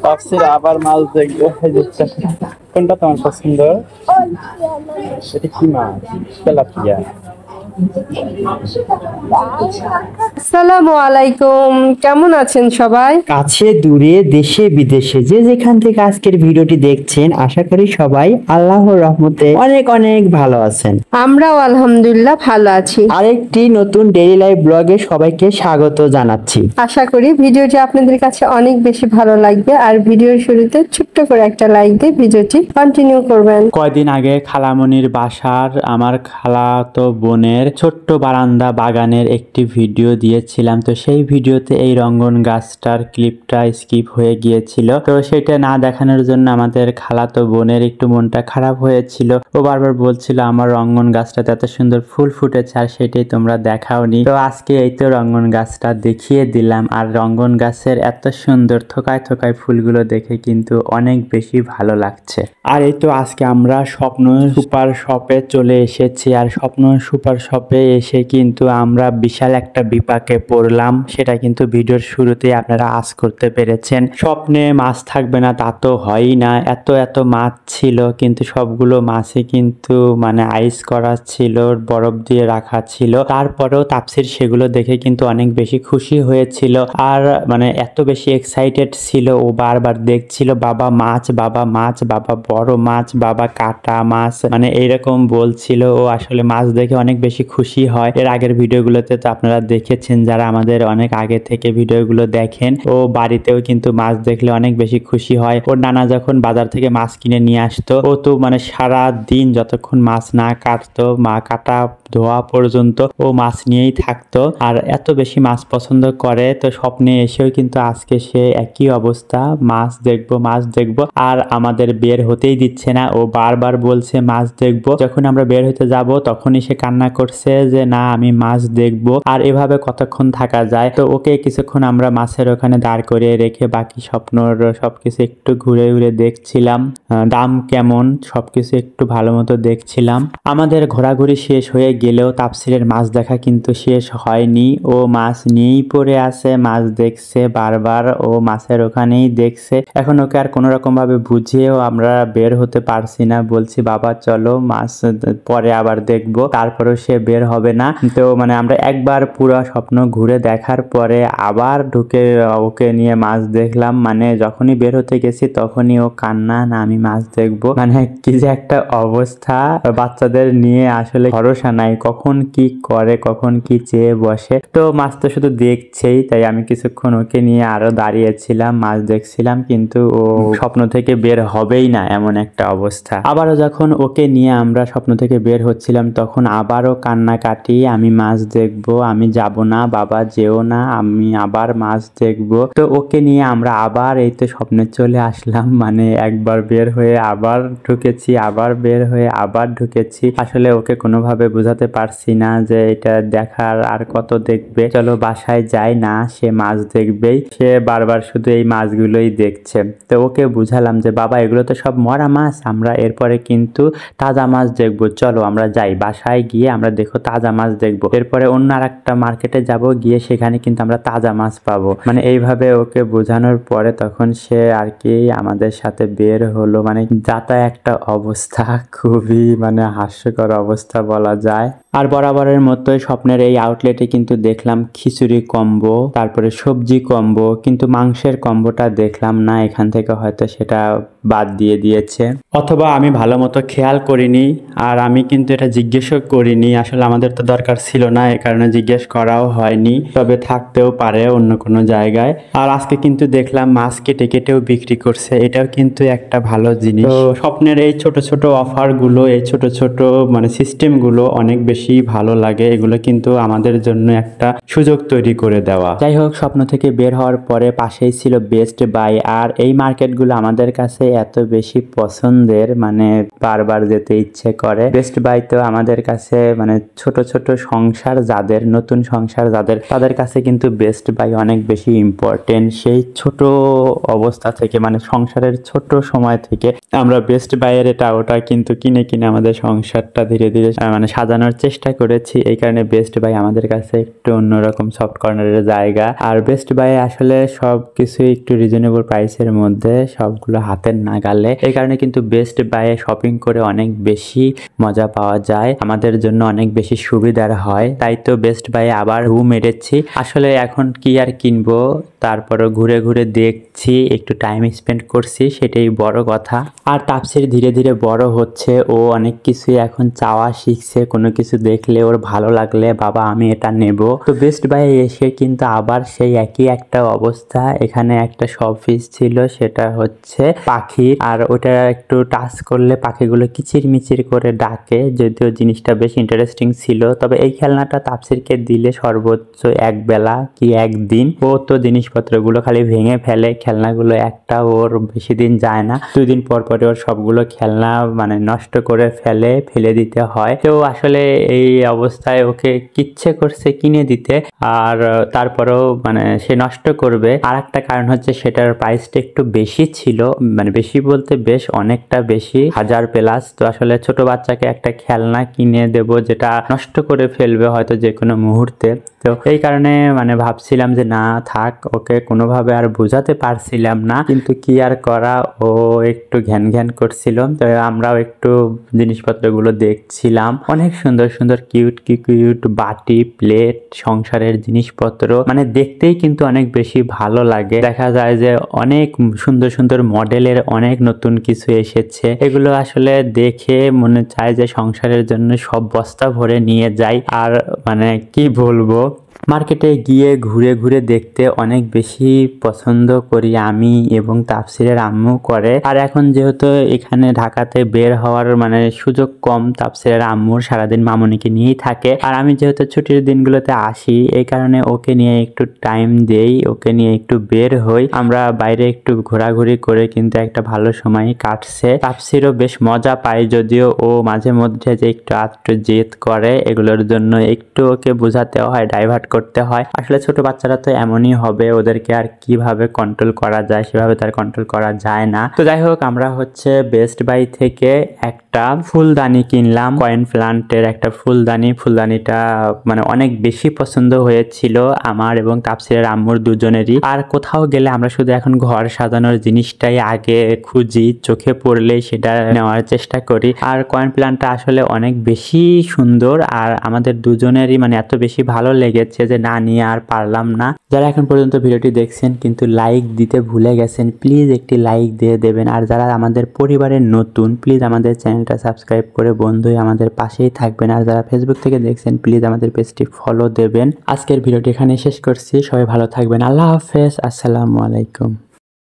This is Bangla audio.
তাফসীর আবার মাছ দেখবে। কোনটা তোমার পছন্দ? এটা কি মাছ? তেলাপিয়া। আসসালামু আলাইকুম, কেমন আছেন সবাই? কাছে দূরে দেশে বিদেশে যে যেখান থেকে আজকের ভিডিওটি দেখছেন, আশা করি সবাই আল্লাহর রহমতে অনেক অনেক ভালো আছেন। আমরাও আলহামদুলিল্লাহ ভালো আছি। আরেকটি নতুন ডেইলি লাইফ ব্লগে সবাইকে স্বাগত জানাচ্ছি। আশা করি ভিডিওটি আপনাদের কাছে অনেক বেশি ভালো লাগবে, আর ভিডিওর শুরুতে ছোট্ট করে একটা লাইক দিয়ে ভিডিওটি কন্টিনিউ করবেন। কয়দিন আগে খালামনির বাসার আমার খালাতো বোনের ছোট্ট বারান্দা বাগানের একটি ভিডিও দিয়েছিলাম। তো সেই ভিডিওতে এই রঙ্গন গাছটার ক্লিপটা স্কিপ হয়ে গিয়েছিল। তো সেটা না দেখানোর জন্য আমাদের খালাতো বোনের একটু মনটা খারাপ হয়েছিল। ও বারবার বলছিল আমার রঙ্গন গাছটাতে এত সুন্দর ফুল ফুটেছে আর সেটাই তোমরা দেখাওনি। তো আজকে এই তো রঙ্গন গাছটা দেখিয়ে দিলাম। আর রঙ্গন গাছের এত সুন্দর থোকায় থোকায় ফুলগুলো দেখে কিন্তু অনেক বেশি ভালো লাগছে। আর এই তো আজকে আমরা স্বপ্ন সুপার শপে চলে এসেছি। আর স্বপ্ন সুপার শপে এসে কিন্তু আমরা বিশাল একটা বিপাকে পড়লাম। সেটা কিন্তু ভিডিওর শুরুতেই আপনারা আজ করতে পেরেছেন। স্বপ্নে মাছ থাকবে না তা তো হয়ই না, এত এত মাছ ছিল, কিন্তু সবগুলো মাছই কিন্তু মানে আইস করা ছিল, বরফ দিয়ে রাখা ছিল। তারপরেও তাফসীর সেগুলো দেখে কিন্তু অনেক বেশি খুশি হয়েছিল। আর মানে এত বেশি এক্সাইটেড ছিল, ও বারবার দেখছিল বাবা মাছ, বাবা মাছ, বাবা বড় মাছ, বাবা কাটা মাছ, মানে এইরকম বলছিল। ও আসলে মাছ দেখে অনেক বেশি খুশি হয়। এর আগের ভিডিওগুলোতে তো আপনারা দেখেছেন, যারা আমাদের অনেক আগে থেকে ভিডিওগুলো দেখেন। ও বাড়িতেও কিন্তু মাছ দেখলে অনেক বেশি খুশি হয়। ওর নানা যখন বাজার থেকে মাছ কিনে নিয়ে আসতো, ও তো মানে সারা দিন যতক্ষণ মাছ না কাটতো, মা কাটা ধোয়া পর্যন্ত ও মাছ নিয়েই থাকতো। আর এত বেশি মাছ পছন্দ করে। তো স্বপ্নে এসেও কিন্তু আজকে সে একই অবস্থা, মাছ দেখবো মাছ দেখবো, আর আমাদের বের হতেই দিচ্ছে না। ও বারবার বলছে মাছ দেখবো। যখন আমরা বের হতে যাব তখনই সে কান্না করছে যে না আমি মাছ দেখবো। আর এভাবে কতক্ষণ থাকা যায়? তো ওকে কিছুক্ষণ আমরা মাছের ওখানে দাঁড় করিয়ে রেখে বাকি স্বপ্নর সবকিছু একটু ঘুরে ঘুরে দেখছিলাম, দাম কেমন সবকিছু একটু ভালো মতো দেখছিলাম। আমাদের ঘোরাঘুরি শেষ হয়ে গেলেও তাফসীরের মাছ দেখা কিন্তু শেষ হয়নি। ও মাছ নিয়েই পড়ে আছে, মাছ দেখছে বারবার, ও মাছের ওখানেই দেখছে। এখন ওকে আর কোনো রকম ভাবে বুঝিয়েও আমরা বের হতে পারছি না। বলছি বাবা চলো মাছ পরে আবার দেখবো, তারপরেও সে বের হবে না। তো মানে আমরা একবার পুরো স্বপ্ন ঘুরে দেখার পরে আবার ঢুকে ওকে নিয়ে মাছ দেখলাম। মানে যখনই বের হতে গেছি তখনই ও কান্না, না আমি মাছ দেখবো। মানে কি যে একটা অবস্থা, বাচ্চাদের নিয়ে আসলে ভরসা নাই, কখন কি করে কখন কি চেয়ে বসে। তো মাছ তো শুধু দেখছেই, তাই আমি কিছুক্ষণ ওকে নিয়ে আরো দাঁড়িয়েছিলাম, মাছ দেখছিলাম, কিন্তু ও স্বপ্ন থেকে বের হবেই না এমন একটা অবস্থা। আবারও যখন ওকে নিয়ে আমরা স্বপ্ন থেকে বের হচ্ছিলাম তখন আবারও কান্নাকাটি, আমি মাছ দেখবো, আমি যাব না বাবা যেও না, আমি আবার মাছ দেখবো। তো ওকে নিয়ে আমরা আবার এই তো স্বপ্নে চলে আসলাম। মানে একবার বের হয়ে আবার ঢুকেছি, আবার বের হয়ে আবার ঢুকেছি। আসলে ওকে কোনোভাবে বোঝাতে পারছি না যে এটা দেখার আর কত দেখবে, চলো বাসায় যাই, না সে মাছ দেখবেই, সে বারবার শুধু এই মাছগুলোই দেখছে। তো ওকে বুঝালাম যে বাবা এগুলো তো সব মরা মাছ, আমরা এরপরে কিন্তু তাজা মাছ দেখবো, চলো আমরা যাই বাসায় গিয়ে আমরা দেখো তাজা মাছ দেখবো, এরপরে অন্য আর একটা মার্কেটে যাব, গিয়ে সেখানে কিন্তু আমরা তাজা মাছ পাবো। মানে এইভাবে ওকে বোঝানোর পরে তখন সে আর কি আমাদের সাথে বের হলো। মানে যাতা একটা অবস্থা, খুবই মানে হাস্যকর অবস্থা বলা যায়। আর বরাবরের মতোই স্বপ্নের এই আউটলেটে কিন্তু দেখলাম খিচুড়ি কম্বো, তারপরে সবজি কম্বো, কিন্তু মাংসের কম্বোটা দেখলাম না। এখান থেকে হয়তো সেটা বাদ দিয়ে দিয়েছে, অথবা আমি ভালো মতো খেয়াল করিনি। আর আমি কিন্তু এটা জিজ্ঞেসও করিনি, আসলে আমাদের তো দরকার ছিল না, এই কারণে জিজ্ঞেস করাও হয়নি, তবে থাকতেও পারে অন্য কোনো জায়গায়। আর আজকে কিন্তু দেখলাম মাছ কেটে কেটেও বিক্রি করছে, এটাও কিন্তু একটা ভালো জিনিস। তো স্বপ্নের এই ছোট ছোট অফারগুলো, এই ছোট ছোট মানে সিস্টেমগুলো অনেক বেশি ভালো লাগে। এগুলো কিন্তু আমাদের জন্য একটা সুযোগ তৈরি করে দেওয়া। যাই হোক, স্বপ্ন থেকে বের হওয়ার পরে পাশেই ছিল বেস্ট বাই। আর এই মার্কেটগুলো আমাদের কাছে এত বেশি পছন্দের, মানে বারবার যেতে ইচ্ছে করে। বেস্ট বাই তো আমাদের কাছে মানে ছোট ছোট সংসার যাদের, নতুন সংসার যাদের, তাদের কাছে কিন্তু বেস্ট বাই অনেক বেশি ইম্পর্টেন্ট। সেই ছোট অবস্থা থেকে মানে সংসারের ছোট সময় থেকে আমরা বেস্ট বাইয়ের এটা ওটা কিন্তু কিনে কিনে আমাদের সংসারটা ধীরে ধীরে মানে সাজানোর চেষ্টা করেছি। এই কারণে বেস্ট বাই আমাদের কাছে একটু অন্যরকম সফট কর্নারের জায়গা। আর বেস্ট বাই আসলে সব কিছু একটু রিজনেবল প্রাইসের মধ্যে, সবগুলো হাতের নাগালে। এই কারণে কিন্তু বেস্ট বাইয়ে শপিং করে অনেক বেশি মজা পাওয়া যায়, আমাদের জন্য অনেক বেশি সুবিধার হয়। তাই তো বেস্ট বাইয়ে আবার মেরেছি। আসলে এখন কি আর কিনবো, তারপরও ঘুরে ঘুরে দেখছি, একটু টাইম স্পেন্ড করছি, সেটাই বড় কথা। আর তাপসির ধীরে ধীরে বড় হচ্ছে, ও অনেক কিছুই এখন চাওয়া শিখছে। কোনো কিছু দেখলে ওর ভালো লাগলে বাবা আমি এটা নেব। তো বেস্ট বাই এসে কিন্তু আবার সেই একই একটা অবস্থা। এখানে একটা শোপিস ছিল, সেটা হচ্ছে পাখির, আর ওটা একটু টাচ করলে পাখিগুলো কিচির মিচির করে ডাকে, যদিও জিনিসটা বেশ ইন্টারেস্টিং ছিল। তবে এই খেলনাটা তাপসিরকে দিলে সর্বোচ্চ এক বেলা কি একদিন, ও তো জিনিসপত্রগুলো খালি ভেঙে ফেলে। খেলনাগুলো একটা ওর বেশি দিন যায় না, 2 দিন পর পরে ওর সবগুলো খেলনা মানে নষ্ট করে ফেলে দিতে হয়। তো আসলে এই অবস্থায় ওকে কিচ্ছে করছে কিনে দিতে, আর তারপরেও মানে সে নষ্ট করবে। আর একটা কারণ হচ্ছে সেটার প্রাইসটা একটু বেশি ছিল, মানে বেশি বলতে বেশ অনেকটা বেশি, 1000+। তো আসলে ছোট বাচ্চাকে একটা খেলনা কিনে দেব যেটা নষ্ট করে ফেলবে হয়তো যে কোনো মুহূর্তে। তো এই কারণে মানে ভাবছিলাম যে না থাক, ওকে কোনোভাবে আর বোঝাতে পারছিলাম না, কিন্তু কি আর করা, ও একটু ঘ্যান ঘ্যান করছিল। তো আমরাও একটু জিনিসপত্রগুলো দেখছিলাম। অনেক সুন্দর সুন্দর কিউট বাটি, প্লেট, সংসারের জিনিসপত্র, মানে দেখতেই কিন্তু অনেক বেশি ভালো লাগে। দেখা যায় যে অনেক সুন্দর সুন্দর মডেলের অনেক নতুন কিছু এসেছে। এগুলো আসলে দেখে মনে চায় যে সংসারের জন্য সব বস্তা ভরে নিয়ে যাই। আর মানে কি বলবো, মার্কেটে গিয়ে ঘুরে ঘুরে দেখতে অনেক বেশি পছন্দ করি আমি, এবং তাপসিরের আম্মু করে। আর এখন যেহেতু এখানে ঢাকাতে বের হওয়ার মানে সুযোগ কম, তাপসিরের আম্মুর সারাদিন মামুনিকে নিয়েই থাকে। আর আমি যেহেতু ছুটির দিনগুলোতে আসি, এই কারণে ওকে নিয়ে একটু টাইম দেই, ওকে নিয়ে একটু বের হই। আমরা বাইরে একটু ঘোরাঘুরি করে কিন্তু একটা ভালো সময় কাটছে। তাপসিরও বেশ মজা পায়, যদিও ও মাঝে মধ্যে যে একটু জেদ করে, এগুলোর জন্য একটু ওকে বোঝাতে হয়, ডাইভার্ট করতে হয়। আসলে ছোট বাচ্চারা তো এমনই হবে, ওদেরকে আর কিভাবে কন্ট্রোল করা যায়, সেভাবে তার কন্ট্রোল করা যায় না। তো যাই হোক, আমরা হচ্ছে বেস্ট বাই থেকে একটা ফুলদানি কিনলাম, কয়েন প্লান্টের একটা ফুলদানিটা মানে অনেক বেশি পছন্দ হয়েছিল আমার এবং তাপসিরের আম্মুর দুজনেরই। আর কোথাও গেলে আমরা শুধু এখন ঘর সাজানোর জিনিসটাই আগে খুঁজি, চোখে পড়লেই সেটা নেওয়ার চেষ্টা করি। আর কয়েন প্লান্টটা আসলে অনেক বেশি সুন্দর, আর আমাদের দুজনেরই মানে এত বেশি ভালো লেগেছে যে না নিয়ে আর পারলাম না। যারা এখন পর্যন্ত ভিডিওটি দেখছেন কিন্তু লাইক দিতে ভুলে গেছেন, প্লিজ একটি লাইক দিয়ে দেবেন। আর যারা আমাদের পরিবারের নতুন, প্লিজ আমাদের চ্যানেলটা সাবস্ক্রাইব করে বন্ধু আমাদের পাশেই থাকবেন। আর যারা ফেসবুক থেকে দেখছেন প্লিজ আমাদের পেজটি ফলো দেবেন। আজকের ভিডিওটি এখানে শেষ করছি, সবাই ভালো থাকবেন, আল্লাহ হাফেজ, আসসালামু আলাইকুম।